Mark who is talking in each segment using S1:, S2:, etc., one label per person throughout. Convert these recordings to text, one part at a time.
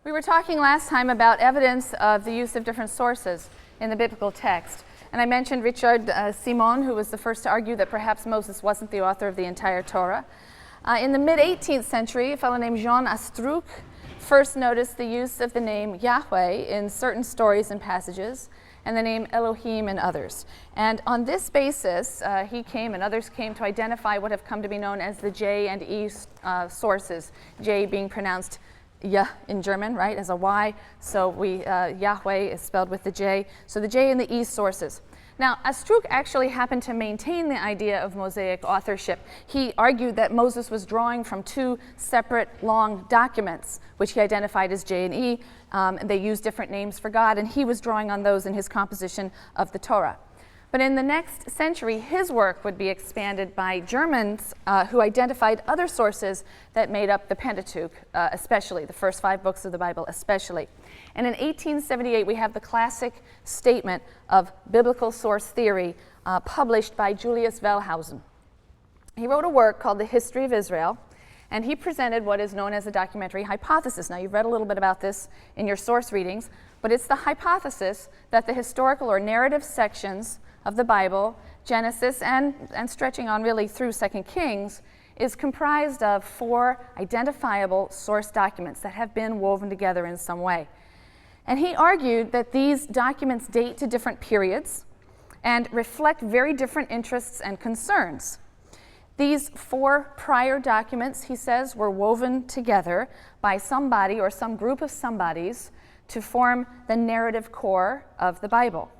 S1: We were talking last time about evidence of the use of different sources in the biblical text. And I mentioned Richard Simon, who was the first to argue that perhaps Moses wasn't the author of the entire Torah. In the mid-18th century, a fellow named Jean Astruc first noticed the use of the name Yahweh in certain stories and passages, and the name Elohim in others. And on this basis, he came and others came to identify what have come to be known as the J and E sources, J being pronounced Yah in German, right, as a Y, so Yahweh is spelled with the J, so the J and the E sources. Now, Astruc actually happened to maintain the idea of Mosaic authorship. He argued that Moses was drawing from two separate long documents, which he identified as J and E, and they used different names for God, and he was drawing on those in his composition of the Torah. But in the next century, his work would be expanded by Germans who identified other sources that made up the Pentateuch, especially, the first 5 books of the Bible especially. And in 1878, we have the classic statement of biblical source theory published by Julius Wellhausen. He wrote a work called The History of Israel, and he presented what is known as a documentary hypothesis. Now, you've read a little bit about this in your source readings, but it's the hypothesis that the historical or narrative sections of the Bible, Genesis, and stretching on really through 2 Kings, is comprised of 4 identifiable source documents that have been woven together in some way. And he argued that these documents date to different periods and reflect very different interests and concerns. These 4 prior documents, he says, were woven together by somebody or some group of somebodies to form the narrative core of the Bible.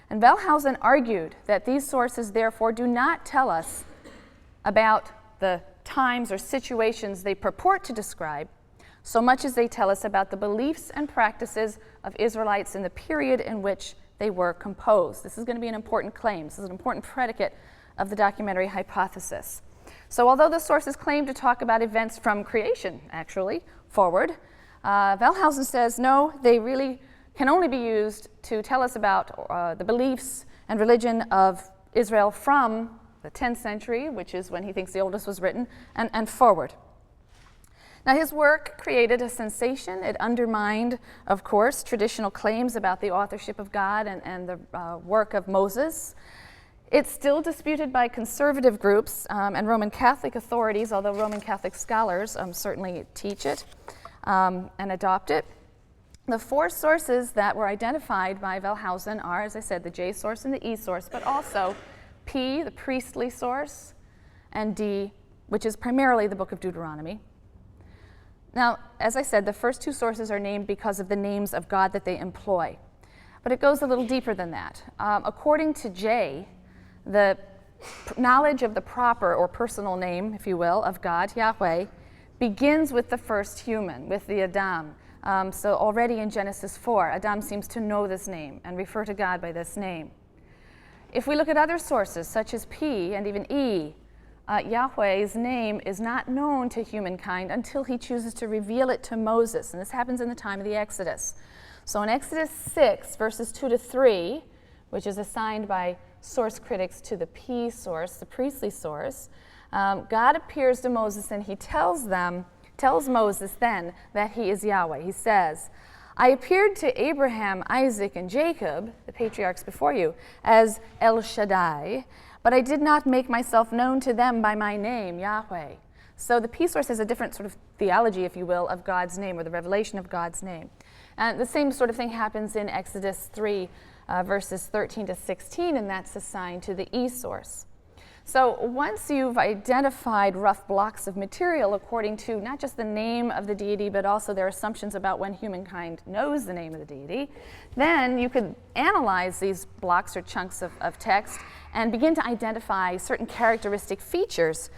S1: And Wellhausen argued that these sources, therefore, do not tell us about the times or situations they purport to describe, so much as they tell us about the beliefs and practices of Israelites in the period in which they were composed. This is going to be an important claim. This is an important predicate of the documentary hypothesis. So although the sources claim to talk about events from creation, actually, forward, Wellhausen says, no, they really can only be used to tell us about the beliefs and religion of Israel from the 10th century, which is when he thinks the oldest was written, and forward. Now, his work created a sensation. It undermined, of course, traditional claims about the authorship of God and the work of Moses. It's still disputed by conservative groups and Roman Catholic authorities, although Roman Catholic scholars certainly teach it and adopt it. The 4 sources that were identified by Wellhausen are, as I said, the J source and the E source, but also P, the priestly source, and D, which is primarily the book of Deuteronomy. Now, as I said, the first 2 sources are named because of the names of God that they employ. But it goes a little deeper than that. According to J, the knowledge of the proper or personal name, if you will, of God, Yahweh, begins with the first human, with the Adam. So already in Genesis 4, Adam seems to know this name and refer to God by this name. If we look at other sources, such as P and even E, Yahweh's name is not known to humankind until he chooses to reveal it to Moses, and this happens in the time of the Exodus. So in Exodus 6, verses 2 to 3, which is assigned by source critics to the P source, the priestly source, God appears to Moses and he tells Moses then that he is Yahweh. He says, I appeared to Abraham, Isaac, and Jacob, the patriarchs before you, as El Shaddai, but I did not make myself known to them by my name, Yahweh. So the P source has a different sort of theology, if you will, of God's name, or the revelation of God's name. And the same sort of thing happens in Exodus 3, verses 13 to 16, and that's assigned to the E source. So once you've identified rough blocks of material according to not just the name of the deity, but also their assumptions about when humankind knows the name of the deity, then you could analyze these blocks or chunks of text and begin to identify certain characteristic features,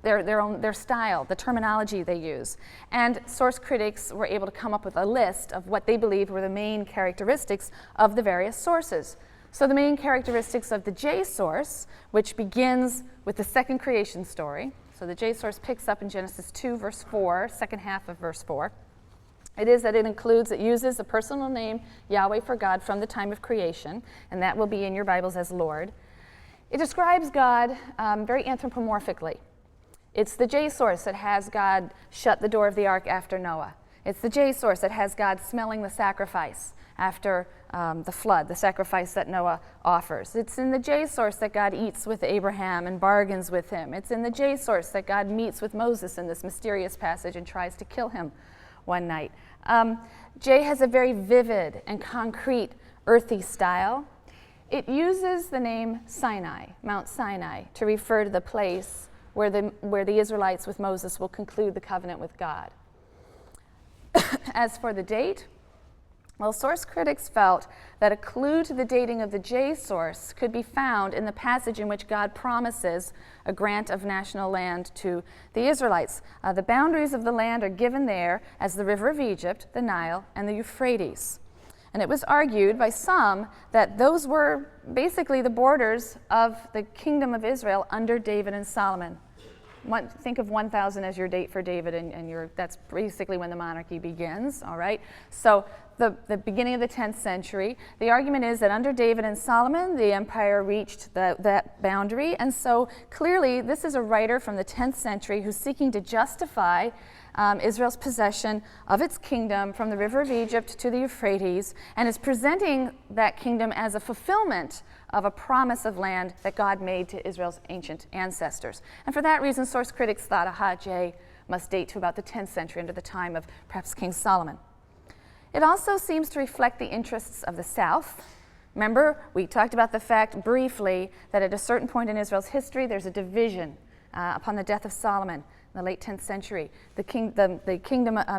S1: their style, the terminology they use. And source critics were able to come up with a list of what they believed were the main characteristics of the various sources. So the main characteristics of the J source, which begins with the second creation story. So the J source picks up in Genesis 2, verse 4, second half of verse 4. It is that it uses the personal name Yahweh for God from the time of creation, and that will be in your Bibles as Lord. It describes God very anthropomorphically. It's the J source that has God shut the door of the ark after Noah. It's the J source that has God smelling the sacrifice after the flood, the sacrifice that Noah offers. It's in the J source that God eats with Abraham and bargains with him. It's in the J source that God meets with Moses in this mysterious passage and tries to kill him one night. J has a very vivid and concrete earthy style. It uses the name Sinai, Mount Sinai, to refer to the place where the Israelites with Moses will conclude the covenant with God. As for the date, well, source critics felt that a clue to the dating of the J source could be found in the passage in which God promises a grant of national land to the Israelites. The boundaries of the land are given there as the river of Egypt, the Nile, and the Euphrates. And it was argued by some that those were basically the borders of the kingdom of Israel under David and Solomon. Think of 1000 as your date for David, and that's basically when the monarchy begins, all right? So the beginning of the 10th century, the argument is that under David and Solomon, the empire reached that boundary, and so clearly this is a writer from the 10th century who's seeking to justify Israel's possession of its kingdom from the river of Egypt to the Euphrates, and is presenting that kingdom as a fulfillment of a promise of land that God made to Israel's ancient ancestors. And for that reason, source critics thought, aha, J must date to about the 10th century, under the time of perhaps King Solomon. It also seems to reflect the interests of the South. Remember, we talked about the fact briefly that at a certain point in Israel's history, there's a division upon the death of Solomon in the late 10th century. The kingdom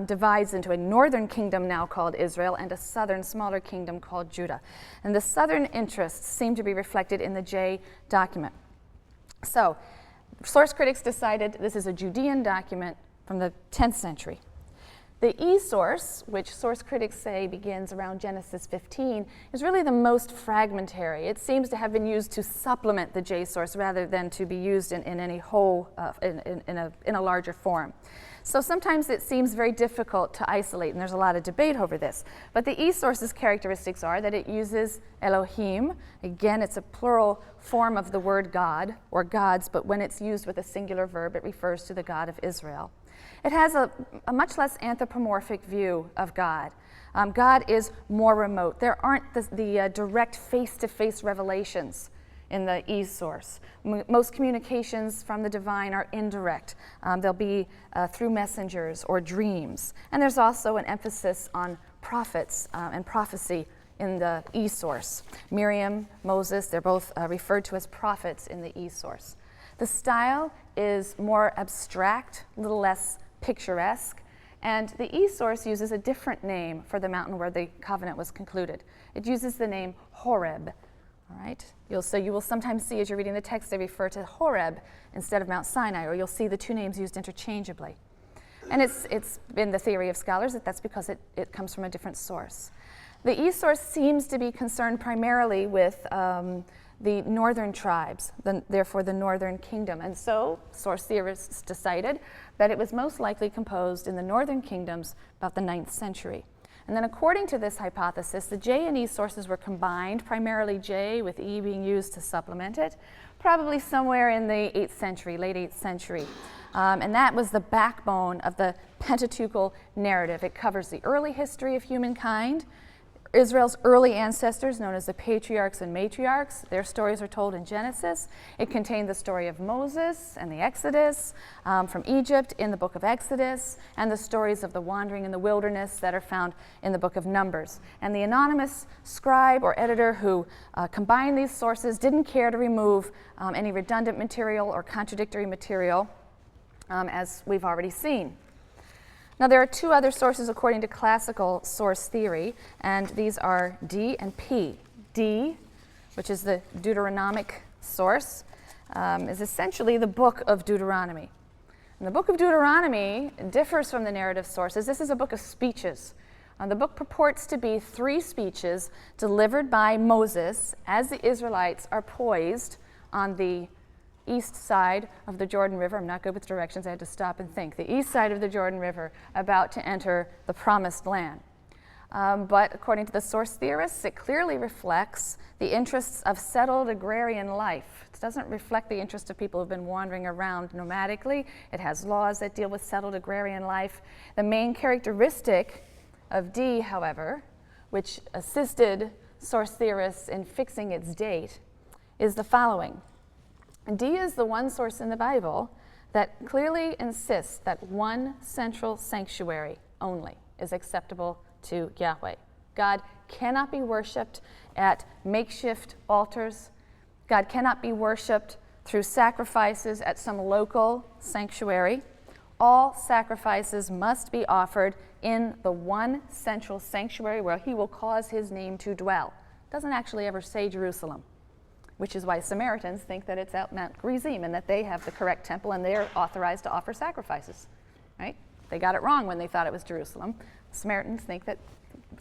S1: divides into a northern kingdom now called Israel and a southern, smaller kingdom called Judah. And the southern interests seem to be reflected in the J document. So, source critics decided this is a Judean document from the 10th century. The E source, which source critics say begins around Genesis 15, is really the most fragmentary. It seems to have been used to supplement the J source rather than to be used in any whole, in a larger form. So sometimes it seems very difficult to isolate, and there's a lot of debate over this. But the E source's characteristics are that it uses Elohim. Again, it's a plural form of the word God, or gods, but when it's used with a singular verb, it refers to the God of Israel. It has a much less anthropomorphic view of God. God is more remote. There aren't the direct face-to-face revelations in the E source. Most communications from the divine are indirect. They'll be through messengers or dreams. And there's also an emphasis on prophets and prophecy in the E source. Miriam, Moses, they're both referred to as prophets in the E source. The style is more abstract, a little less picturesque, and the E source uses a different name for the mountain where the covenant was concluded. It uses the name Horeb. All right? So you will sometimes see as you're reading the text they refer to Horeb instead of Mount Sinai, or you'll see the two names used interchangeably. And it's been the theory of scholars that that's because it comes from a different source. The E source seems to be concerned primarily with the northern tribes, therefore the northern kingdom. And so source theorists decided that it was most likely composed in the northern kingdoms about the 9th century. And then according to this hypothesis, the J and E sources were combined, primarily J with E being used to supplement it, probably somewhere in the 8th century, late 8th century. And that was the backbone of the Pentateuchal narrative. It covers the early history of humankind, Israel's early ancestors, known as the patriarchs and matriarchs. Their stories are told in Genesis. It contained the story of Moses and the Exodus from Egypt in the book of Exodus, and the stories of the wandering in the wilderness that are found in the book of Numbers. And the anonymous scribe or editor who combined these sources didn't care to remove any redundant material or contradictory material, as we've already seen. Now, there are two other sources according to classical source theory, and these are D and P. D, which is the Deuteronomic source, is essentially the book of Deuteronomy. And the book of Deuteronomy differs from the narrative sources. This is a book of speeches. The book purports to be 3 speeches delivered by Moses as the Israelites are poised on the east side of the Jordan River. I'm not good with directions, I had to stop and think. The east side of the Jordan River, about to enter the promised land. But according to the source theorists, it clearly reflects the interests of settled agrarian life. It doesn't reflect the interests of people who've been wandering around nomadically. It has laws that deal with settled agrarian life. The main characteristic of D, however, which assisted source theorists in fixing its date, is the following. D is the one source in the Bible that clearly insists that one central sanctuary only is acceptable to Yahweh. God cannot be worshipped at makeshift altars. God cannot be worshipped through sacrifices at some local sanctuary. All sacrifices must be offered in the one central sanctuary where he will cause his name to dwell. It doesn't actually ever say Jerusalem, which is why Samaritans think that it's out Mount Gerizim and that they have the correct temple and they're authorized to offer sacrifices, right? They got it wrong when they thought it was Jerusalem. Samaritans think that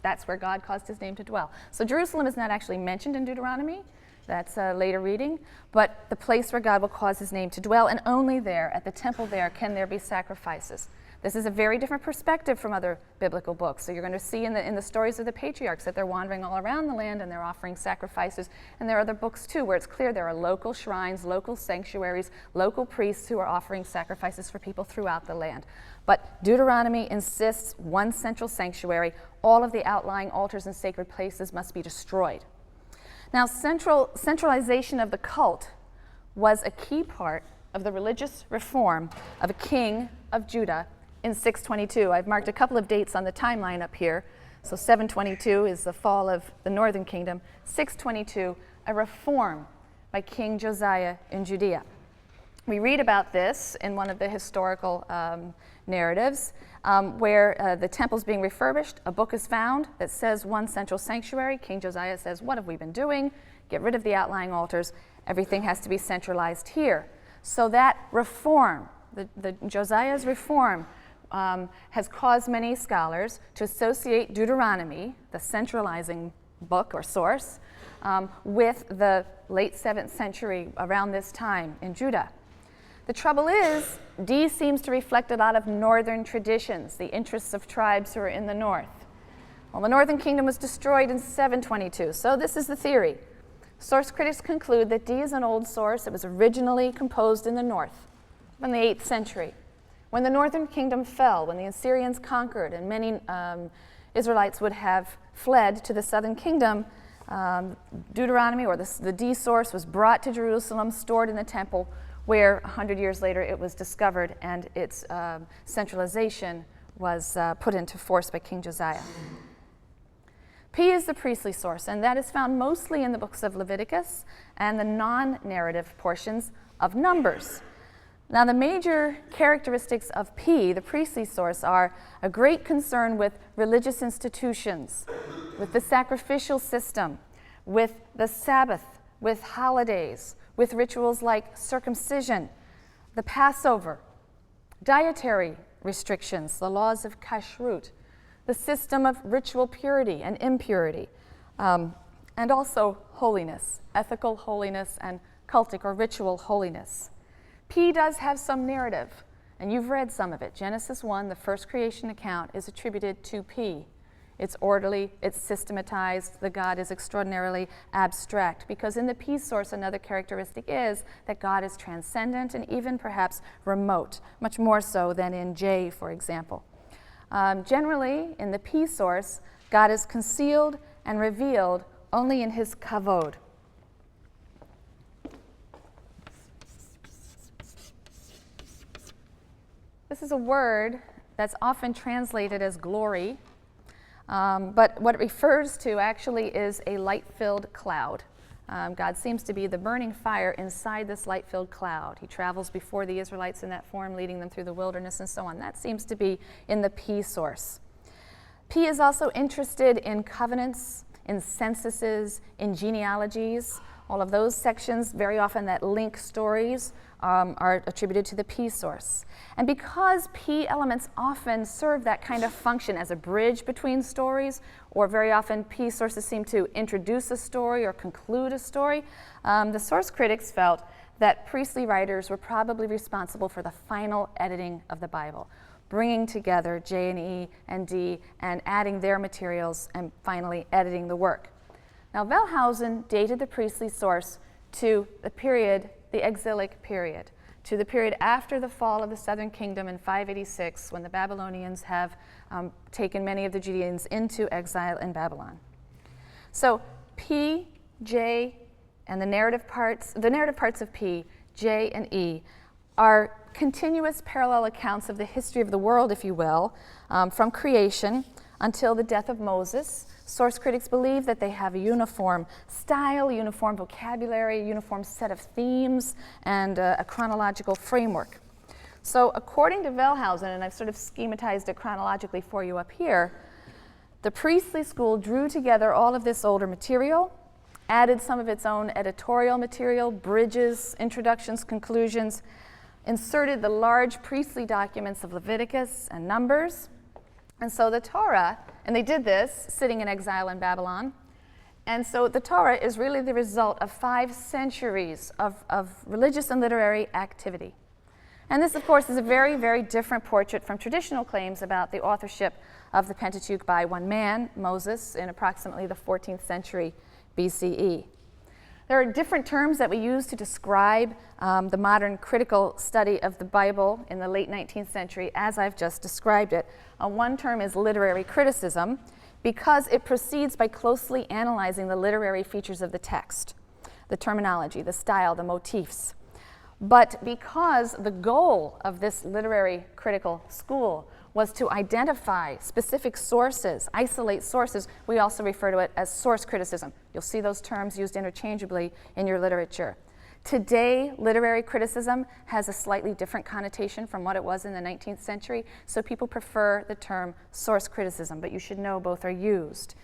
S1: that's where God caused his name to dwell. So Jerusalem is not actually mentioned in Deuteronomy. That's a later reading. But the place where God will cause his name to dwell, and only there, at the temple there, can there be sacrifices. This is a very different perspective from other biblical books. So you're going to see in the stories of the patriarchs that they're wandering all around the land and they're offering sacrifices. And there are other books too where it's clear there are local shrines, local sanctuaries, local priests who are offering sacrifices for people throughout the land. But Deuteronomy insists one central sanctuary. All of the outlying altars and sacred places must be destroyed. Now, centralization of the cult was a key part of the religious reform of a king of Judah in 622. I've marked a couple of dates on the timeline up here. So 722 is the fall of the northern kingdom. 622, a reform by King Josiah in Judea. We read about this in one of the historical narratives where the temple's being refurbished. A book is found that says one central sanctuary. King Josiah says, what have we been doing? Get rid of the outlying altars. Everything has to be centralized here. So that reform, the Josiah's reform, has caused many scholars to associate Deuteronomy, the centralizing book or source, with the late 7th century around this time in Judah. The trouble is, D seems to reflect a lot of northern traditions, the interests of tribes who are in the north. Well, the northern kingdom was destroyed in 722, so this is the theory. Source critics conclude that D is an old source. It was originally composed in the north, in the 8th century. When the northern kingdom fell, when the Assyrians conquered, and many Israelites would have fled to the southern kingdom, Deuteronomy, or the D source, was brought to Jerusalem, stored in the temple, where 100 years later it was discovered and its centralization was put into force by King Josiah. P is the priestly source, and that is found mostly in the books of Leviticus and the non-narrative portions of Numbers. Now, the major characteristics of P, the priestly source, are a great concern with religious institutions, with the sacrificial system, with the Sabbath, with holidays, with rituals like circumcision, the Passover, dietary restrictions, the laws of kashrut, the system of ritual purity and impurity, and also holiness, ethical holiness and cultic or ritual holiness. P does have some narrative, and you've read some of it. Genesis 1, the first creation account, is attributed to P. It's orderly, it's systematized, the God is extraordinarily abstract, because in the P source, another characteristic is that God is transcendent and even perhaps remote, much more so than in J, for example. Generally, in the P source, God is concealed and revealed only in his kavod. This is a word that's often translated as glory, but what it refers to actually is a light-filled cloud. God seems to be the burning fire inside this light-filled cloud. He travels before the Israelites in that form, leading them through the wilderness and so on. That seems to be in the P source. P is also interested in covenants, in censuses, in genealogies. All of those sections, very often that link stories, are attributed to the P source. And because P elements often serve that kind of function as a bridge between stories, or very often P sources seem to introduce a story or conclude a story, the source critics felt that priestly writers were probably responsible for the final editing of the Bible. bringing together J and E and D and adding their materials and finally editing the work. Now, Wellhausen dated the priestly source to the period, the exilic period, to the period after the fall of the southern kingdom in 586, when the Babylonians have taken many of the Judeans into exile in Babylon. So P, J, and the narrative parts of P, J, and E are continuous parallel accounts of the history of the world, if you will, from creation until the death of Moses. Source critics believe that they have a uniform style, uniform vocabulary, a uniform set of themes, and a chronological framework. So according to Wellhausen, and I've sort of schematized it chronologically for you up here, the priestly school drew together all of this older material, added some of its own editorial material, bridges, introductions, conclusions, inserted the large priestly documents of Leviticus and Numbers. And so the Torah, and they did this sitting in exile in Babylon, and so the Torah is really the result of 5 centuries of religious and literary activity. And this, of course, is a very, very different portrait from traditional claims about the authorship of the Pentateuch by one man, Moses, in approximately the 14th century BCE. There are different terms that we use to describe the modern critical study of the Bible in the late 19th century, as I've just described it. One term is literary criticism, because it proceeds by closely analyzing the literary features of the text, the terminology, the style, the motifs. But because the goal of this literary critical school was to identify specific sources, isolate sources, we also refer to it as source criticism. You'll see those terms used interchangeably in your literature. Today, literary criticism has a slightly different connotation from what it was in the 19th century, so people prefer the term source criticism, but you should know both are used.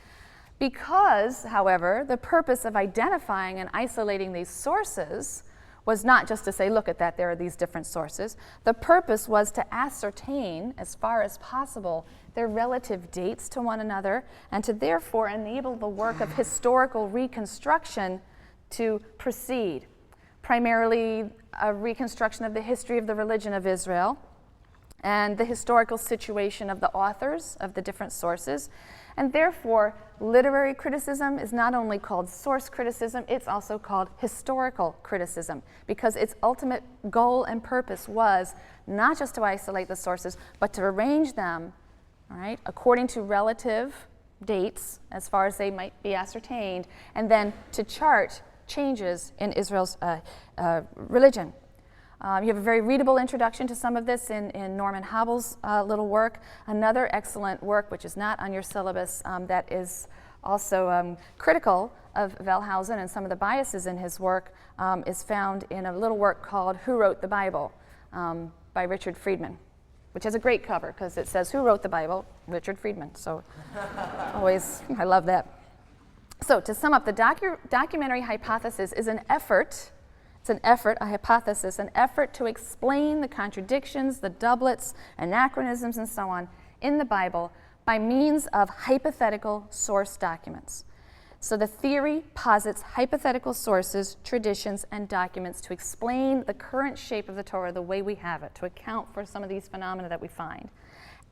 S1: Because, however, the purpose of identifying and isolating these sources was not just to say, look at that, there are these different sources. The purpose was to ascertain, as far as possible, their relative dates to one another, and to therefore enable the work of historical reconstruction to proceed. Primarily a reconstruction of the history of the religion of Israel and the historical situation of the authors of the different sources. And therefore, literary criticism is not only called source criticism, it's also called historical criticism, because its ultimate goal and purpose was not just to isolate the sources, but to arrange them, all right, according to relative dates, as far as they might be ascertained, and then to chart changes in Israel's religion. You have a very readable introduction to some of this in Norman Habel's little work. Another excellent work, which is not on your syllabus, that is also critical of Wellhausen and some of the biases in his work, is found in a little work called Who Wrote the Bible by Richard Friedman, which has a great cover because it says, Who Wrote the Bible? Richard Friedman. So always, I love that. So to sum up, the documentary hypothesis is an effort. It's an effort, a hypothesis, an effort to explain the contradictions, the doublets, anachronisms, and so on in the Bible by means of hypothetical source documents. So the theory posits hypothetical sources, traditions, and documents to explain the current shape of the Torah the way we have it, to account for some of these phenomena that we find.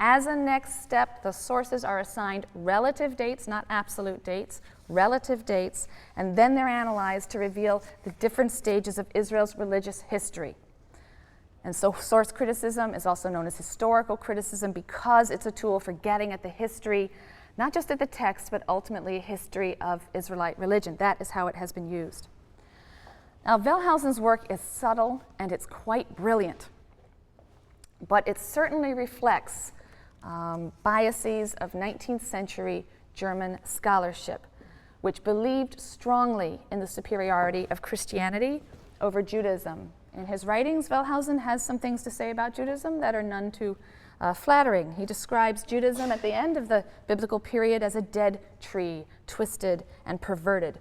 S1: As a next step, the sources are assigned relative dates, not absolute dates, relative dates, and then they're analyzed to reveal the different stages of Israel's religious history. And so source criticism is also known as historical criticism because it's a tool for getting at the history, not just of the text, but ultimately a history of Israelite religion. That is how it has been used. Now, Wellhausen's work is subtle and it's quite brilliant, but it certainly reflects biases of 19th century German scholarship, which believed strongly in the superiority of Christianity over Judaism. In his writings, Wellhausen has some things to say about Judaism that are none too flattering. He describes Judaism at the end of the biblical period as a dead tree, twisted and perverted.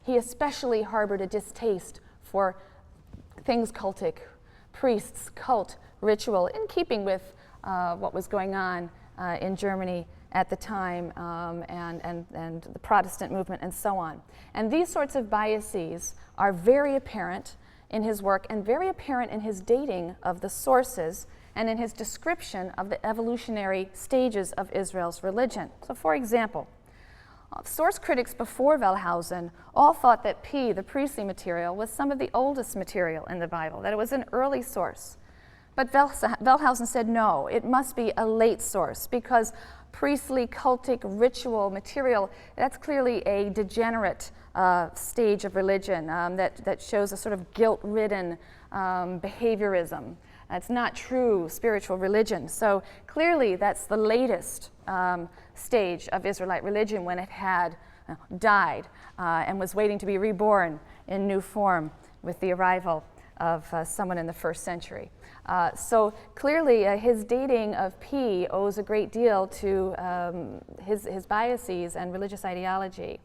S1: He especially harbored a distaste for things cultic, priests, cult, ritual, in keeping with what was going on in Germany at the time, and the Protestant movement and so on. And these sorts of biases are very apparent in his work and very apparent in his dating of the sources and in his description of the evolutionary stages of Israel's religion. So, for example, source critics before Wellhausen all thought that P, the priestly material, was some of the oldest material in the Bible, that it was an early source. But Wellhausen said no, it must be a late source, because priestly, cultic, ritual material, that's clearly a degenerate stage of religion that shows a sort of guilt-ridden behaviorism. It's not true spiritual religion. So clearly that's the latest stage of Israelite religion, when it had died and was waiting to be reborn in new form with the arrival of someone in the first century. So clearly his dating of P owes a great deal to his biases and religious ideology.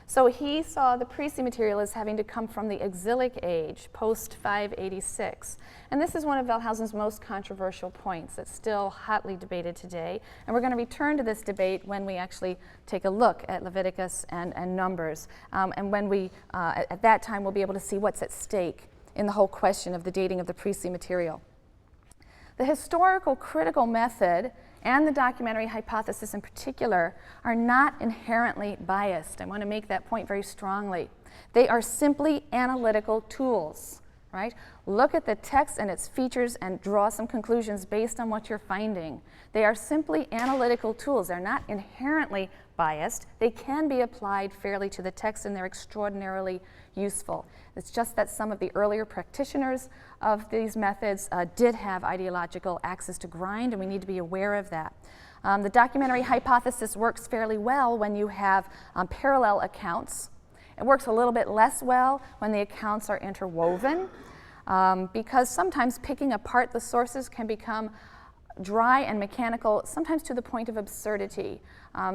S1: So he saw the priestly material as having to come from the exilic age, post-586. And this is one of Wellhausen's most controversial points that's still hotly debated today. And we're going to return to this debate when we actually take a look at Leviticus and Numbers. And when we, at that time, we'll be able to see what's at stake in the whole question of the dating of the priestly material. The historical critical method and the documentary hypothesis in particular are not inherently biased. I want to make that point very strongly. They are simply analytical tools, right? Look at the text and its features and draw some conclusions based on what you're finding. They are simply analytical tools. They're not inherently biased. They can be applied fairly to the text, and they're extraordinarily useful. It's just that some of the earlier practitioners of these methods did have ideological axes to grind, and we need to be aware of that. The documentary hypothesis works fairly well when you have parallel accounts. It works a little bit less well when the accounts are interwoven, because sometimes picking apart the sources can become dry and mechanical, sometimes to the point of absurdity.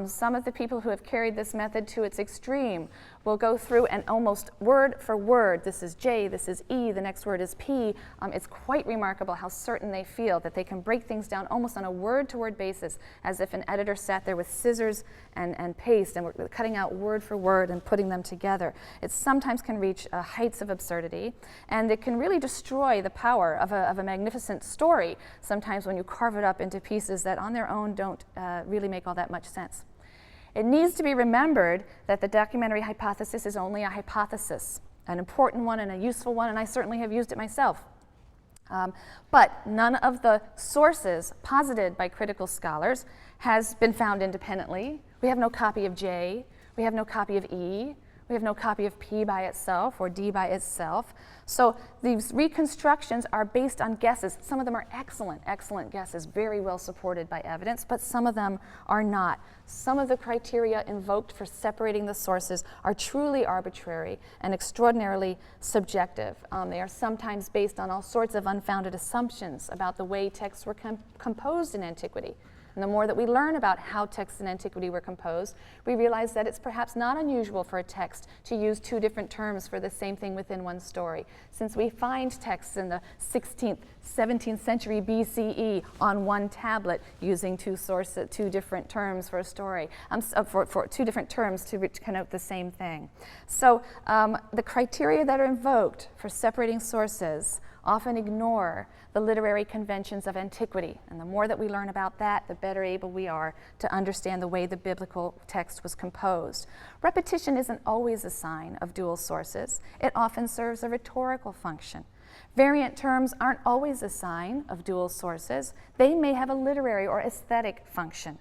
S1: Some of the people who have carried this method to its extreme will go through and almost word for word, this is J, this is E, the next word is P. It's quite remarkable how certain they feel that they can break things down almost on a word-to-word basis, as if an editor sat there with scissors and paste and were cutting out word for word and putting them together. It sometimes can reach heights of absurdity, and it can really destroy the power of a magnificent story sometimes when you carve it up into pieces that on their own don't really make all that much sense. It needs to be remembered that the documentary hypothesis is only a hypothesis, an important one and a useful one, and I certainly have used it myself. But none of the sources posited by critical scholars has been found independently. We have no copy of J, we have no copy of E, we have no copy of P by itself or D by itself. So these reconstructions are based on guesses. Some of them are excellent guesses, very well supported by evidence, but some of them are not. Some of the criteria invoked for separating the sources are truly arbitrary and extraordinarily subjective. They are sometimes based on all sorts of unfounded assumptions about the way texts were composed in antiquity. And the more that we learn about how texts in antiquity were composed, we realize that it's perhaps not unusual for a text to use two different terms for the same thing within one story. Since we find texts in the 16th, 17th century BCE on one tablet using two different terms for a story, for two different terms to connote the same thing. So the criteria that are invoked for separating sources often ignore the literary conventions of antiquity. And the more that we learn about that, the better able we are to understand the way the biblical text was composed. Repetition isn't always a sign of dual sources. It often serves a rhetorical function. Variant terms aren't always a sign of dual sources. They may have a literary or aesthetic function.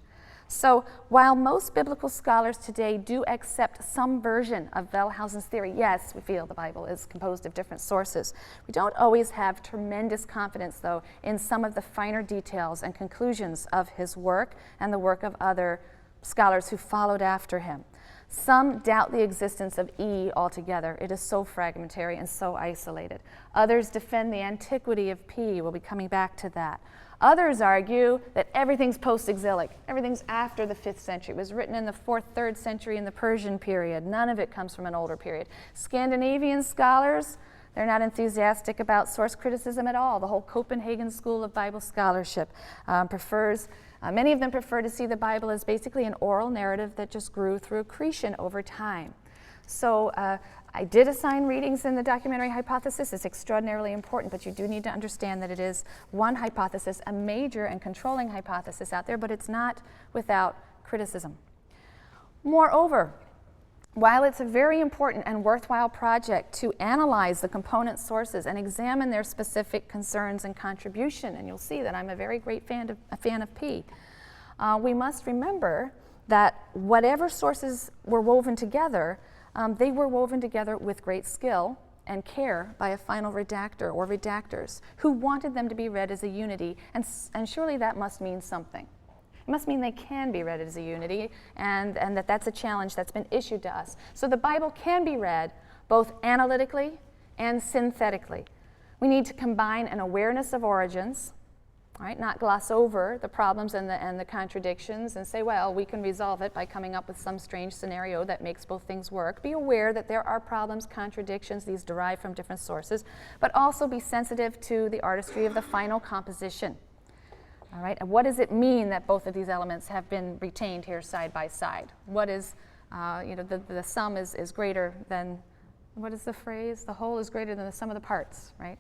S1: So while most biblical scholars today do accept some version of Wellhausen's theory, yes, we feel the Bible is composed of different sources, we don't always have tremendous confidence, though, in some of the finer details and conclusions of his work and the work of other scholars who followed after him. Some doubt the existence of E altogether. It is so fragmentary and so isolated. Others defend the antiquity of P. We'll be coming back to that. Others argue that everything's post-exilic. Everything's after the 5th century. It was written in the 4th, 3rd century in the Persian period. None of it comes from an older period. Scandinavian scholars, they're not enthusiastic about source criticism at all. The whole Copenhagen school of Bible scholarship many of them prefer to see the Bible as basically an oral narrative that just grew through accretion over time. So I did assign readings in the documentary hypothesis. It's extraordinarily important, but you do need to understand that it is one hypothesis, a major and controlling hypothesis out there, but it's not without criticism. Moreover, while it's a very important and worthwhile project to analyze the component sources and examine their specific concerns and contribution, and you'll see that I'm a very great fan of P, we must remember that whatever sources were woven together, they were woven together with great skill and care by a final redactor or redactors who wanted them to be read as a unity, and surely that must mean something. It must mean they can be read as a unity, and that's a challenge that's been issued to us. So the Bible can be read both analytically and synthetically. We need to combine an awareness of origins, right? Not gloss over the problems and the contradictions and say, well, we can resolve it by coming up with some strange scenario that makes both things work. Be aware that there are problems, contradictions, these derive from different sources, but also be sensitive to the artistry of the final composition. All right, and what does it mean that both of these elements have been retained here side by side? What is, the sum is greater than, what is the phrase? The whole is greater than the sum of the parts, right?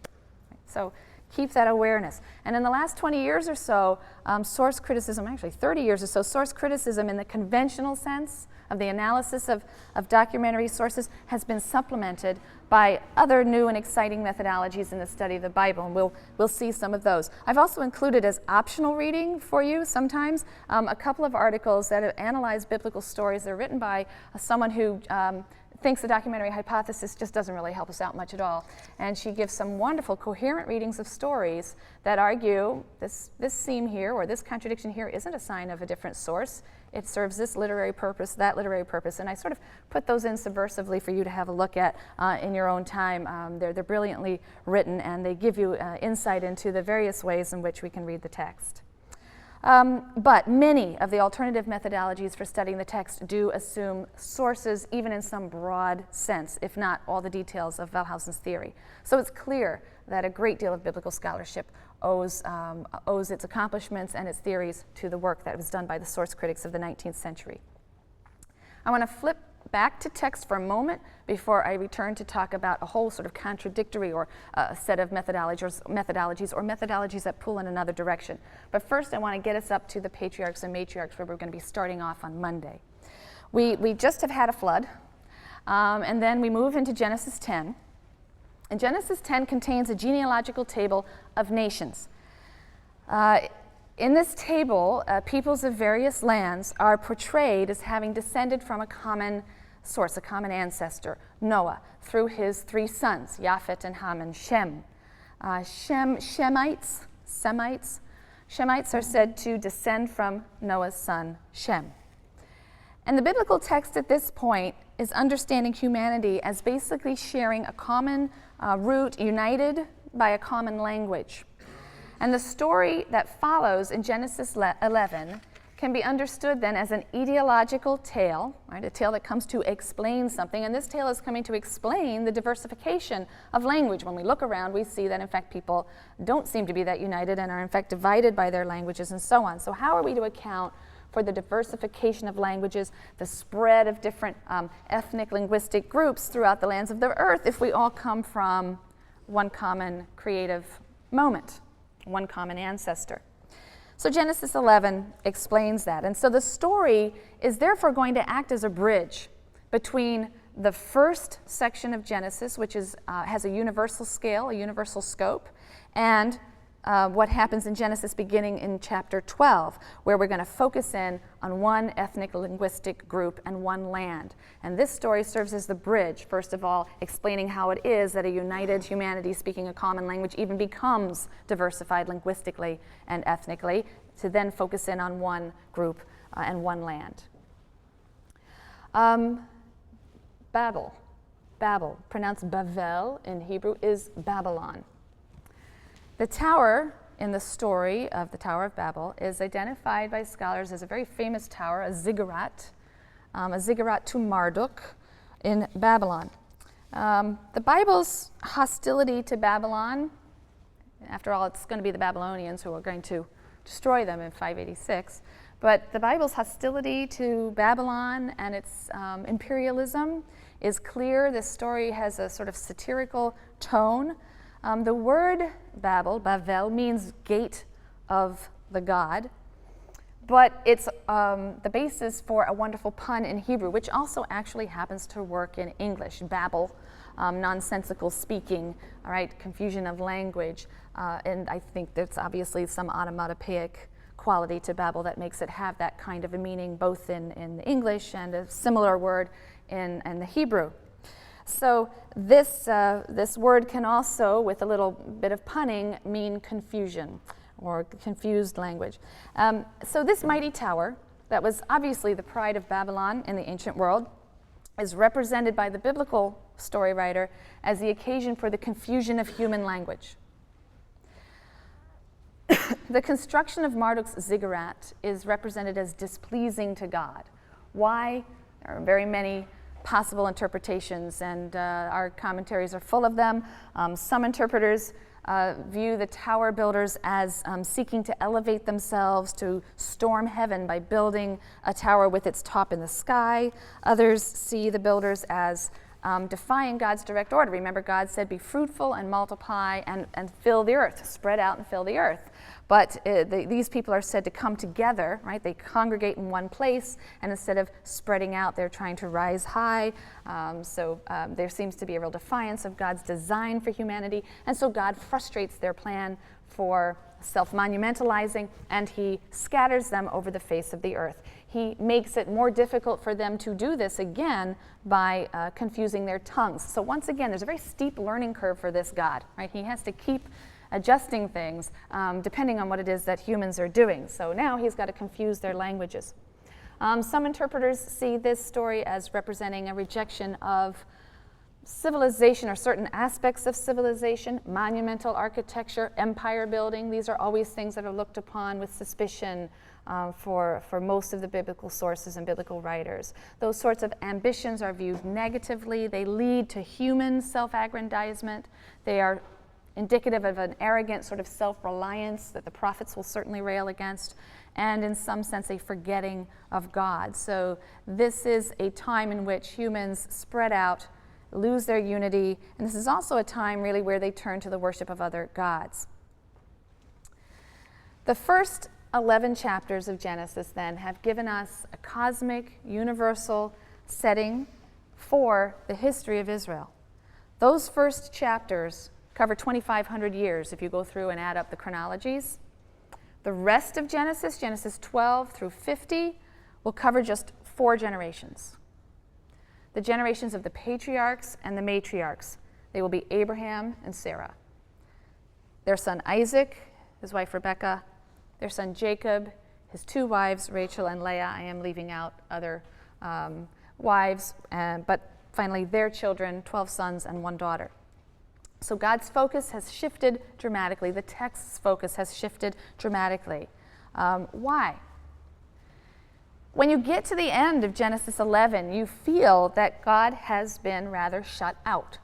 S1: So keep that awareness. And in the last 20 years or so, source criticism, actually 30 years or so, source criticism in the conventional sense of the analysis of documentary sources has been supplemented by other new and exciting methodologies in the study of the Bible, and we'll see some of those. I've also included as optional reading for you sometimes a couple of articles that have analyzed biblical stories. They're written by someone who thinks the documentary hypothesis just doesn't really help us out much at all. And she gives some wonderful, coherent readings of stories that argue this seam here or this contradiction here isn't a sign of a different source. It serves this literary purpose, that literary purpose. And I sort of put those in subversively for you to have a look at in your own time. They're brilliantly written, and they give you insight into the various ways in which we can read the text. But many of the alternative methodologies for studying the text do assume sources, even in some broad sense, if not all the details of Wellhausen's theory. So it's clear that a great deal of biblical scholarship owes its accomplishments and its theories to the work that was done by the source critics of the 19th century. I want to flip back to text for a moment before I return to talk about a whole sort of contradictory or set of methodologies or methodologies that pull in another direction. But first I want to get us up to the patriarchs and matriarchs where we're going to be starting off on Monday. We just have had a flood, and then we move into Genesis 10. And Genesis 10 contains a genealogical table of nations. In this table, peoples of various lands are portrayed as having descended from a common source, a common ancestor, Noah, through his three sons, Japheth and Ham and Shem. Shemites are said to descend from Noah's son, Shem. And the biblical text at this point is understanding humanity as basically sharing a common root, united by a common language. And the story that follows in Genesis 11 can be understood then as an etiological tale, right? A tale that comes to explain something. And this tale is coming to explain the diversification of language. When we look around, we see that, in fact, people don't seem to be that united and are, in fact, divided by their languages and so on. So how are we to account for the diversification of languages, the spread of different ethnic linguistic groups throughout the lands of the earth if we all come from one common creative moment, one common ancestor? So Genesis 11 explains that. And so the story is therefore going to act as a bridge between the first section of Genesis, which has a universal scale, a universal scope, and what happens in Genesis beginning in chapter 12, where we're going to focus in on one ethnic linguistic group and one land. And this story serves as the bridge, first of all, explaining how it is that a united humanity speaking a common language even becomes diversified linguistically and ethnically, to then focus in on one group and one land. Babel, pronounced Bavel in Hebrew, is Babylon. The tower in the story of the Tower of Babel is identified by scholars as a very famous tower, a ziggurat to Marduk in Babylon. The Bible's hostility to Babylon, after all, it's going to be the Babylonians who are going to destroy them in 586, But the Bible's hostility to Babylon and its imperialism is clear. This story has a sort of satirical tone. The word Bavel, means gate of the god, but it's the basis for a wonderful pun in Hebrew, which also actually happens to work in English. Babel, nonsensical speaking, all right, confusion of language, and I think there's obviously some onomatopoeic quality to Babel that makes it have that kind of a meaning both in the English and a similar word in the Hebrew. So this word can also, with a little bit of punning, mean confusion or confused language. So this mighty tower, that was obviously the pride of Babylon in the ancient world, is represented by the biblical story writer as the occasion for the confusion of human language. The construction of Marduk's ziggurat is represented as displeasing to God. Why? There are very many possible interpretations, and our commentaries are full of them. Some interpreters view the tower builders as seeking to elevate themselves to storm heaven by building a tower with its top in the sky. Others see the builders as defying God's direct order. Remember, God said, be fruitful and multiply and fill the earth, spread out and fill the earth. But these people are said to come together, right? They congregate in one place, and instead of spreading out, they're trying to rise high. So there seems to be a real defiance of God's design for humanity, and so God frustrates their plan for self-monumentalizing, and he scatters them over the face of the earth. He makes it more difficult for them to do this again by confusing their tongues. So once again, there's a very steep learning curve for this God, right? He has to keep adjusting things depending on what it is that humans are doing. So now he's got to confuse their languages. Some interpreters see this story as representing a rejection of civilization or certain aspects of civilization, monumental architecture, empire building. These are always things that are looked upon with suspicion for most of the biblical sources and biblical writers. Those sorts of ambitions are viewed negatively. They lead to human self-aggrandizement. They are indicative of an arrogant sort of self-reliance that the prophets will certainly rail against, and in some sense a forgetting of God. So this is a time in which humans spread out, lose their unity, and this is also a time really where they turn to the worship of other gods. The first 11 chapters of Genesis then have given us a cosmic, universal setting for the history of Israel. Those first chapters cover 2,500 years if you go through and add up the chronologies. The rest of Genesis, Genesis 12 through 50, will cover just 4 generations. The generations of the patriarchs and the matriarchs. They will be Abraham and Sarah. Their son Isaac, his wife Rebekah, their son Jacob, his 2 wives, Rachel and Leah. I am leaving out other wives, but finally their children, 12 sons and 1 daughter. So God's focus has shifted dramatically. The text's focus has shifted dramatically. Why? When you get to the end of Genesis 11, you feel that God has been rather shut out.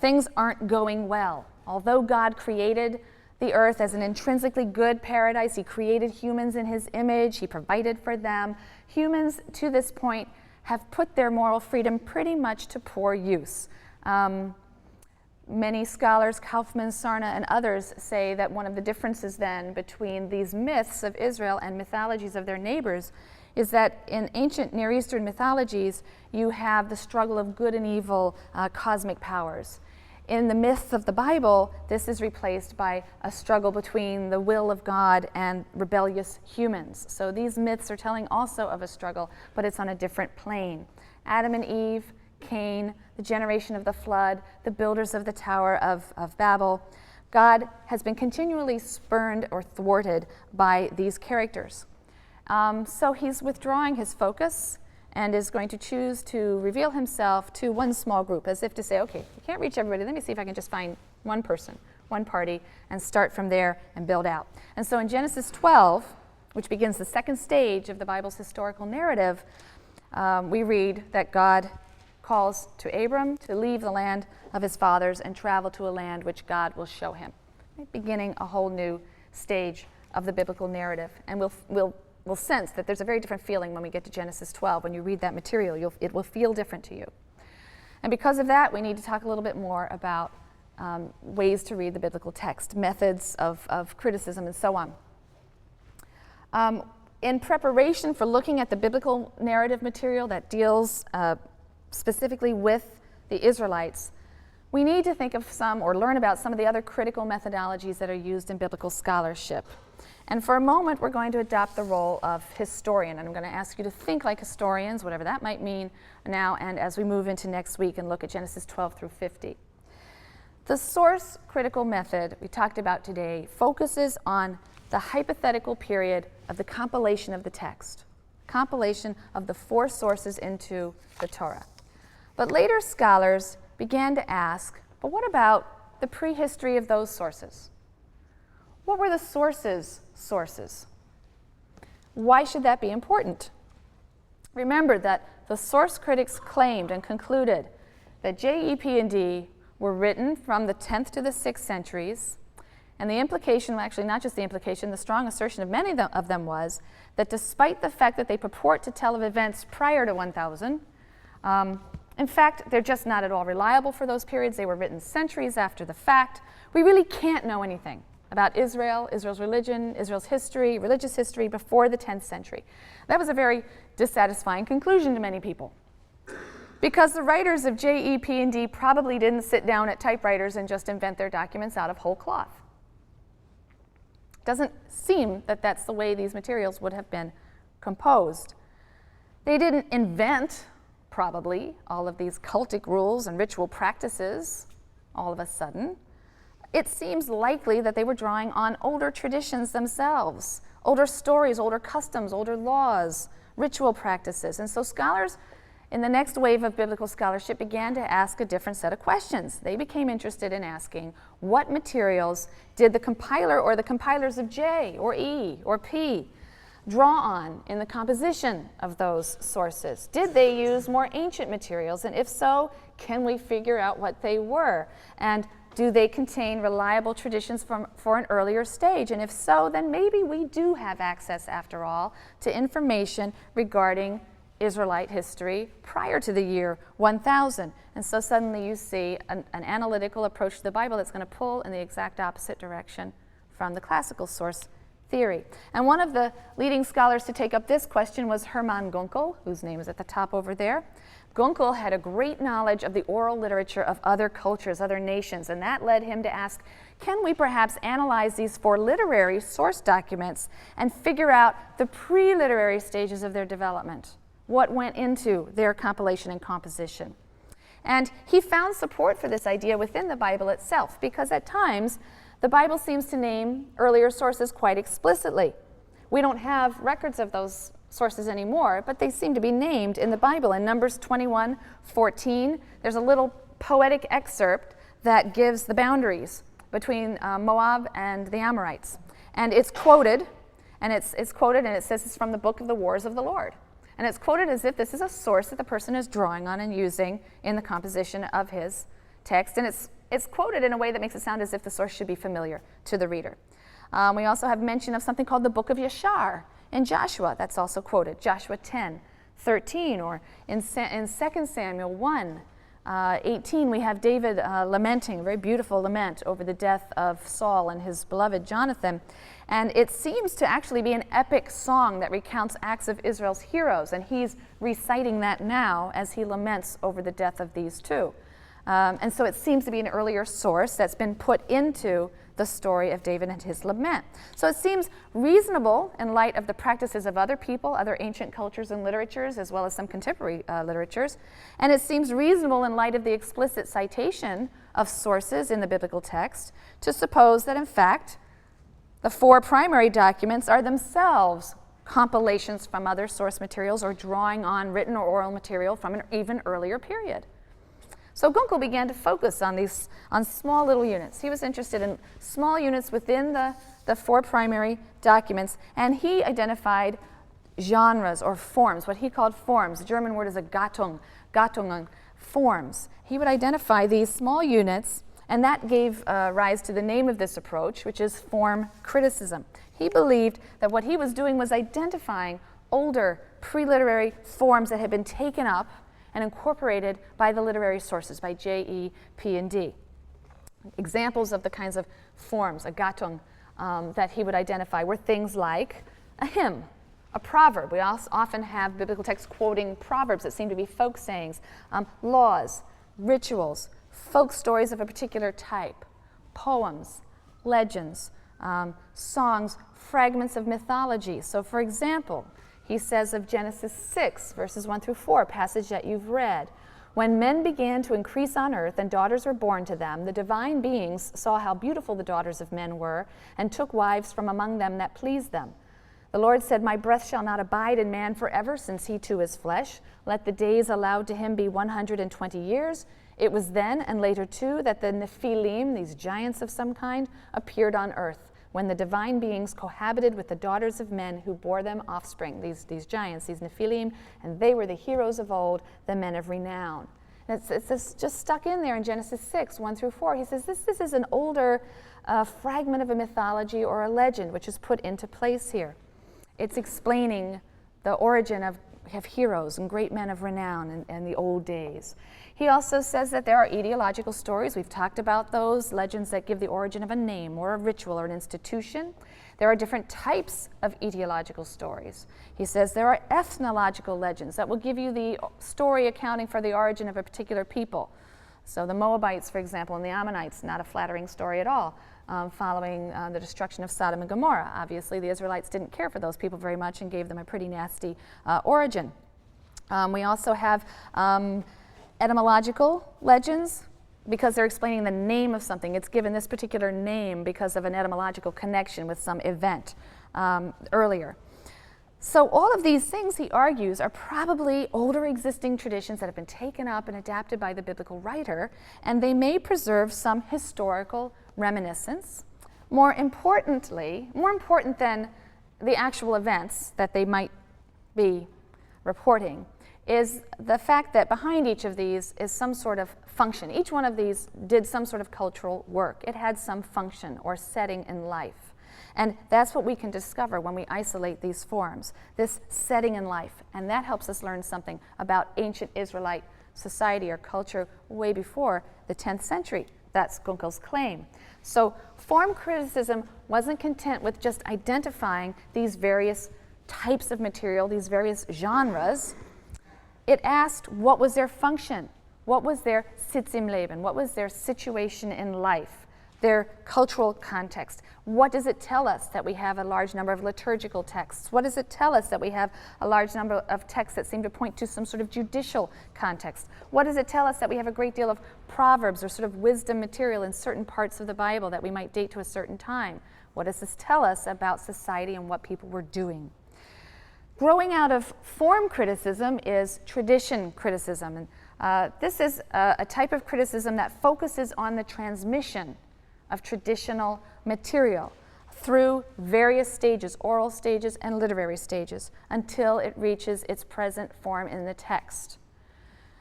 S1: Things aren't going well. Although God created the earth as an intrinsically good paradise, he created humans in his image, he provided for them. Humans, to this point, have put their moral freedom pretty much to poor use. Many scholars, Kaufman, Sarna, and others say that one of the differences then between these myths of Israel and mythologies of their neighbors is that in ancient Near Eastern mythologies, you have the struggle of good and evil cosmic powers. In the myths of the Bible, this is replaced by a struggle between the will of God and rebellious humans. So these myths are telling also of a struggle, but it's on a different plane. Adam and Eve, Cain, the generation of the flood, the builders of the Tower of Babel. God has been continually spurned or thwarted by these characters. So he's withdrawing his focus and is going to choose to reveal himself to one small group, as if to say, okay, you can't reach everybody, let me see if I can just find one person, one party, and start from there and build out. And so in Genesis 12, which begins the second stage of the Bible's historical narrative, we read that God calls to Abram to leave the land of his fathers and travel to a land which God will show him, right? Beginning a whole new stage of the biblical narrative. And we'll sense that there's a very different feeling when we get to Genesis 12. When you read that material, it will feel different to you. And because of that, we need to talk a little bit more about ways to read the biblical text, methods of criticism, and so on. In preparation for looking at the biblical narrative material that deals specifically with the Israelites, we need to think of or learn about some of the other critical methodologies that are used in biblical scholarship. And for a moment, we're going to adopt the role of historian. And I'm going to ask you to think like historians, whatever that might mean now and as we move into next week and look at Genesis 12 through 50. The source critical method we talked about today focuses on the hypothetical period of the compilation of the text, compilation of the 4 sources into the Torah. But later scholars began to ask, but what about the prehistory of those sources? What were the sources? Why should that be important? Remember that the source critics claimed and concluded that J, E, P, and D were written from the 10th to the 6th centuries, and the implication, well, actually not just the implication, the strong assertion of many of them was that despite the fact that they purport to tell of events prior to 1000, in fact, they're just not at all reliable for those periods. They were written centuries after the fact. We really can't know anything about Israel, Israel's religion, Israel's history, religious history before the 10th century. That was a very dissatisfying conclusion to many people, because the writers of J, E, P, and D probably didn't sit down at typewriters and just invent their documents out of whole cloth. Doesn't seem that that's the way these materials would have been composed. They didn't invent, probably, all of these cultic rules and ritual practices all of a sudden. It seems likely that they were drawing on older traditions themselves, older stories, older customs, older laws, ritual practices. And so scholars in the next wave of biblical scholarship began to ask a different set of questions. They became interested in asking, what materials did the compiler or the compilers of J or E or P draw on in the composition of those sources? Did they use more ancient materials? And if so, can we figure out what they were? And do they contain reliable traditions for an earlier stage? And if so, then maybe we do have access, after all, to information regarding Israelite history prior to the year 1000. And so suddenly you see an analytical approach to the Bible that's going to pull in the exact opposite direction from the classical source theory. And one of the leading scholars to take up this question was Hermann Gunkel, whose name is at the top over there. Gunkel had a great knowledge of the oral literature of other cultures, other nations, and that led him to ask, can we perhaps analyze these 4 literary source documents and figure out the pre-literary stages of their development? What went into their compilation and composition? And he found support for this idea within the Bible itself, because at times the Bible seems to name earlier sources quite explicitly. We don't have records of those sources anymore, but they seem to be named in the Bible. In Numbers 21:14, there's a little poetic excerpt that gives the boundaries between Moab and the Amorites. And it's quoted, and it says it's from the book of the Wars of the Lord. And it's quoted as if this is a source that the person is drawing on and using in the composition of his text. And it's quoted in a way that makes it sound as if the source should be familiar to the reader. We also have mention of something called the book of Yashar in Joshua. That's also quoted, Joshua 10:13, or in 2 Samuel 1:18, we have David lamenting, a very beautiful lament over the death of Saul and his beloved Jonathan. And it seems to actually be an epic song that recounts acts of Israel's heroes, and he's reciting that now as he laments over the death of these two. And so it seems to be an earlier source that's been put into the story of David and his lament. So it seems reasonable in light of the practices of other people, other ancient cultures and literatures, as well as some contemporary literatures. And it seems reasonable in light of the explicit citation of sources in the biblical text to suppose that, in fact, the 4 primary documents are themselves compilations from other source materials or drawing on written or oral material from an even earlier period. So Gunkel began to focus on small little units. He was interested in small units within the 4 primary documents, and he identified genres or forms, what he called forms. The German word is a Gattungen, forms. He would identify these small units And that gave rise to the name of this approach, which is form criticism. He believed that what he was doing was identifying older pre-literary forms that had been taken up and incorporated by the literary sources, by J, E, P, and D. Examples of the kinds of forms, a Gattung, that he would identify were things like a hymn, a proverb. We also often have biblical texts quoting proverbs that seem to be folk sayings, laws, rituals, folk stories of a particular type, poems, legends, songs, fragments of mythology. So for example, he says of Genesis 6, verses 1 through 4, passage that you've read, when men began to increase on earth and daughters were born to them, the divine beings saw how beautiful the daughters of men were and took wives from among them that pleased them. The Lord said, my breath shall not abide in man forever, since he too is flesh. Let the days allowed to him be 120 years. It was then, and later too, that the Nephilim, these giants of some kind, appeared on earth, when the divine beings cohabited with the daughters of men who bore them offspring, these giants, these Nephilim, and they were the heroes of old, the men of renown. And it's just stuck in there in Genesis 6, 1 through 4. He says this is an older fragment of a mythology or a legend which is put into place here. It's explaining the origin of heroes and great men of renown in the old days. He also says that there are etiological stories. We've talked about those, legends that give the origin of a name or a ritual or an institution. There are different types of etiological stories. He says there are ethnological legends that will give you the story accounting for the origin of a particular people. So the Moabites, for example, and the Ammonites, not a flattering story at all, following the destruction of Sodom and Gomorrah. Obviously, the Israelites didn't care for those people very much and gave them a pretty nasty origin. We also have etymological legends, because they're explaining the name of something. It's given this particular name because of an etymological connection with some event earlier. So all of these things, he argues, are probably older existing traditions that have been taken up and adapted by the biblical writer, and they may preserve some historical reminiscence. More important than the actual events that they might be reporting, is the fact that behind each of these is some sort of function. Each one of these did some sort of cultural work. It had some function or setting in life. And that's what we can discover when we isolate these forms, this setting in life. And that helps us learn something about ancient Israelite society or culture way before the 10th century. That's Gunkel's claim. So form criticism wasn't content with just identifying these various types of material, these various genres. It asked, what was their function? What was their Sitz im Leben? What was their situation in life? Their cultural context? What does it tell us that we have a large number of liturgical texts? What does it tell us that we have a large number of texts that seem to point to some sort of judicial context? What does it tell us that we have a great deal of proverbs or sort of wisdom material in certain parts of the Bible that we might date to a certain time? What does this tell us about society and what people were doing? Growing out of form criticism is tradition criticism. And this is a type of criticism that focuses on the transmission of traditional material through various stages, oral stages and literary stages, until it reaches its present form in the text.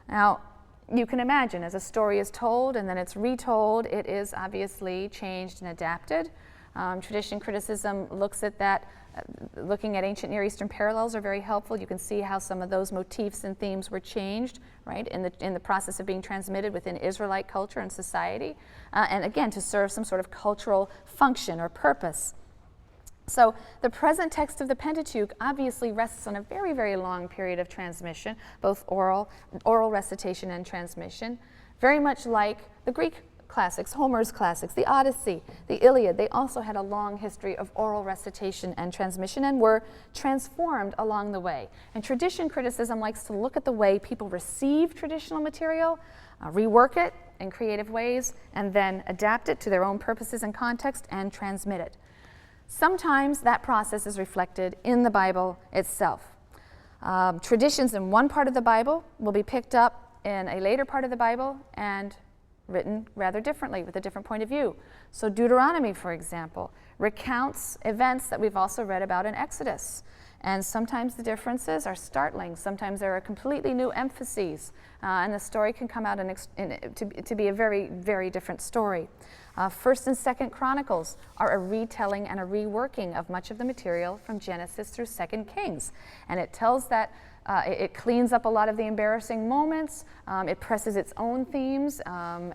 S1: Now, you can imagine, as a story is told and then it's retold, it is obviously changed and adapted. Tradition criticism looks at that. Looking at ancient Near Eastern parallels are very helpful. You can see how some of those motifs and themes were changed, right, in the process of being transmitted within Israelite culture and society, and again, to serve some sort of cultural function or purpose. So the present text of the Pentateuch obviously rests on a very, very long period of transmission, both oral recitation and transmission, very much like the Greek classics, Homer's classics, the Odyssey, the Iliad. They also had a long history of oral recitation and transmission and were transformed along the way. And tradition criticism likes to look at the way people receive traditional material, rework it in creative ways, and then adapt it to their own purposes and context and transmit it. Sometimes that process is reflected in the Bible itself. Traditions in one part of the Bible will be picked up in a later part of the Bible and written rather differently with a different point of view. So Deuteronomy, for example, recounts events that we've also read about in Exodus. And sometimes the differences are startling. Sometimes there are completely new emphases, and the story can come out to be a very, very different story. First and Second Chronicles are a retelling and a reworking of much of the material from Genesis through 2 Kings. And it tells that it cleans up a lot of the embarrassing moments. It presses its own themes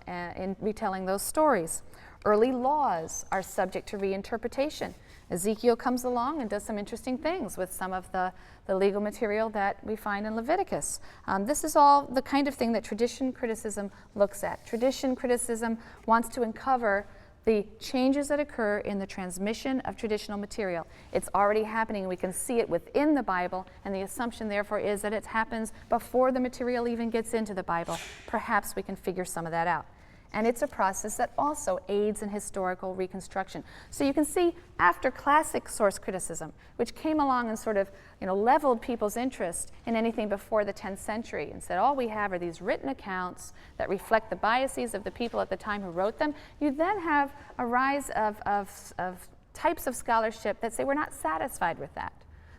S1: in retelling those stories. Early laws are subject to reinterpretation. Ezekiel comes along and does some interesting things with some of the legal material that we find in Leviticus. This is all the kind of thing that tradition criticism looks at. Tradition criticism wants to uncover the changes that occur in the transmission of traditional material. It's already happening. We can see it within the Bible, and the assumption, therefore, is that it happens before the material even gets into the Bible. Perhaps we can figure some of that out. And it's a process that also aids in historical reconstruction. So you can see after classic source criticism, which came along and sort of leveled people's interest in anything before the 10th century and said all we have are these written accounts that reflect the biases of the people at the time who wrote them, you then have a rise of types of scholarship that say we're not satisfied with that.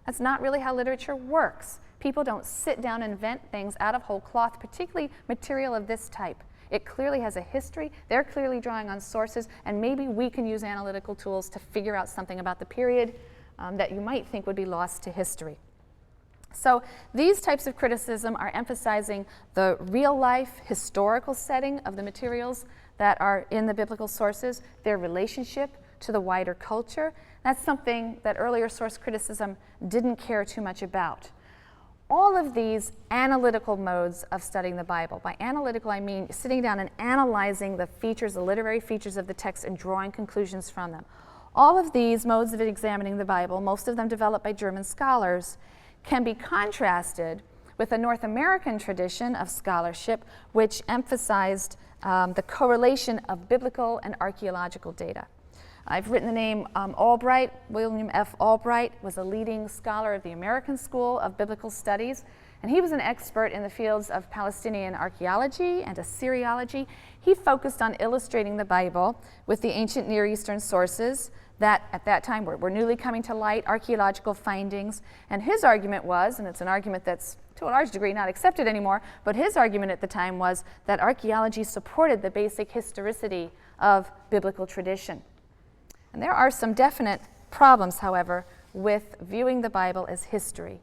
S1: That's not really how literature works. People don't sit down and invent things out of whole cloth, particularly material of this type. It clearly has a history. They're clearly drawing on sources, and maybe we can use analytical tools to figure out something about the period that you might think would be lost to history. So these types of criticism are emphasizing the real-life historical setting of the materials that are in the biblical sources, their relationship to the wider culture. That's something that earlier source criticism didn't care too much about. All of these analytical modes of studying the Bible, by analytical I mean sitting down and analyzing the features, the literary features of the text and drawing conclusions from them. All of these modes of examining the Bible, most of them developed by German scholars, can be contrasted with a North American tradition of scholarship which emphasized the correlation of biblical and archaeological data. I've written the name Albright. William F. Albright was a leading scholar of the American School of Biblical Studies, and he was an expert in the fields of Palestinian archaeology and Assyriology. He focused on illustrating the Bible with the ancient Near Eastern sources that at that time were newly coming to light, archaeological findings, and his argument was, and it's an argument that's to a large degree not accepted anymore, but his argument at the time was that archaeology supported the basic historicity of biblical tradition. And there are some definite problems, however, with viewing the Bible as history.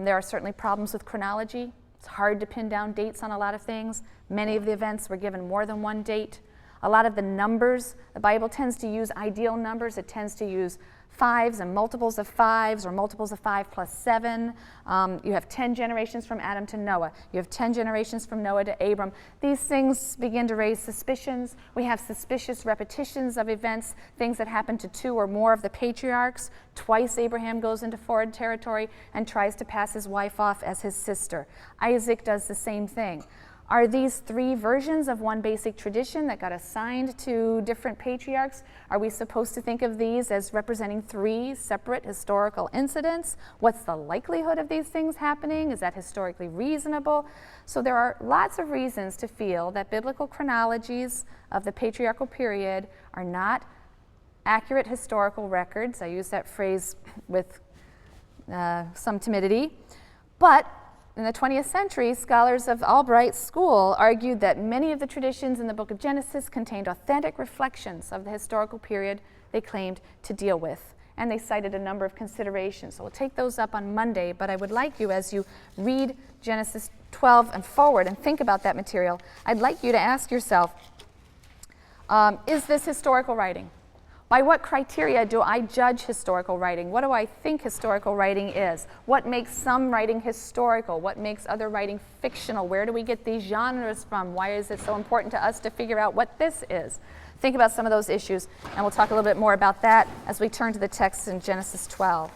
S1: There are certainly problems with chronology. It's hard to pin down dates on a lot of things. Many of the events were given more than one date. A lot of the numbers, the Bible tends to use ideal numbers. It tends to use fives and multiples of fives or multiples of 5 plus 7. You have 10 generations from Adam to Noah. You have 10 generations from Noah to Abram. These things begin to raise suspicions. We have suspicious repetitions of events, things that happen to 2 or more of the patriarchs. Twice Abraham goes into foreign territory and tries to pass his wife off as his sister. Isaac does the same thing. Are these 3 versions of one basic tradition that got assigned to different patriarchs? Are we supposed to think of these as representing 3 separate historical incidents? What's the likelihood of these things happening? Is that historically reasonable? So there are lots of reasons to feel that biblical chronologies of the patriarchal period are not accurate historical records. I use that phrase with some timidity. But in the 20th century, scholars of Albright's school argued that many of the traditions in the book of Genesis contained authentic reflections of the historical period they claimed to deal with. And they cited a number of considerations. So we'll take those up on Monday, but I would like you, as you read Genesis 12 and forward and think about that material, I'd like you to ask yourself, is this historical writing? By what criteria do I judge historical writing? What do I think historical writing is? What makes some writing historical? What makes other writing fictional? Where do we get these genres from? Why is it so important to us to figure out what this is? Think about some of those issues, and we'll talk a little bit more about that as we turn to the text in Genesis 12.